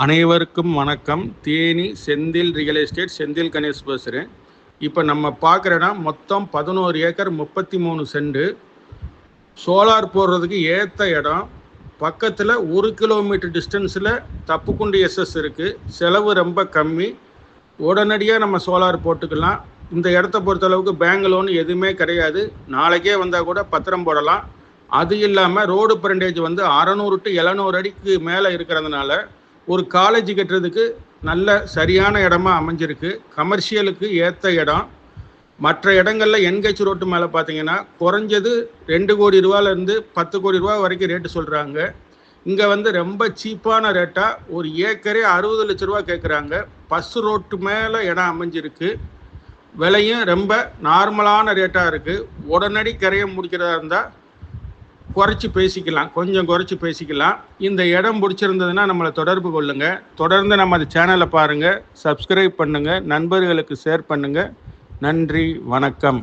அனைவருக்கும் வணக்கம். Theni Senthil real estate Senthil Ganesh பேசுகிறேன். இப்போ நம்ம பார்க்குற இடம் மொத்தம் 11 ஏக்கர் 33 சென்ட். சோலார் போடுறதுக்கு ஏற்ற இடம். பக்கத்தில் 1 கிலோமீட்டர் டிஸ்டன்ஸில் தப்புக்குண்டு எஸ்எஸ் இருக்குது. செலவு ரொம்ப கம்மி. உடனடியாக நம்ம சோலார் போட்டுக்கலாம். இந்த இடத்த பொறுத்தளவுக்கு பேங்க் லோன் எதுவுமே கிடையாது. நாளைக்கே வந்தால் கூட பத்திரம் போடலாம். அது இல்லாமல் ரோடு ஃப்ரண்டேஜ் 600 to 700 அடிக்கு மேலே இருக்கிறதுனால ஒரு காலேஜ் கட்டுறதுக்கு நல்ல சரியான இடமா அமைஞ்சிருக்கு. கமர்ஷியலுக்கு ஏற்ற இடம். மற்ற இடங்களில் என்கேச் ரோட்டு மேலே பார்த்தீங்கன்னா குறைஞ்சது 2 கோடி ரூபாயிலேருந்து 10 கோடி ரூபா வரைக்கும் ரேட்டு சொல்கிறாங்க. இங்கே ரொம்ப சீப்பான ரேட்டாக ஒரு ஏக்கரே 60 லட்ச ரூபா கேட்குறாங்க. பஸ் ரோட்டு மேலே இடம் அமைஞ்சிருக்கு. விலையும் ரொம்ப நார்மலான ரேட்டாக இருக்குது. உடனடி கரையை முடிக்கிறதா இருந்தால் குறைச்சி பேசிக்கலாம், கொஞ்சம் குறைச்சி பேசிக்கலாம். இந்த இடம் பிடிச்சிருந்ததுன்னா நம்மளை தொடர்பு கொள்ளுங்கள். தொடர்ந்து நம்ம அந்த சேனலை பாருங்கள், சப்ஸ்கிரைப் பண்ணுங்கள், நண்பர்களுக்கு ஷேர் பண்ணுங்கள். நன்றி, வணக்கம்.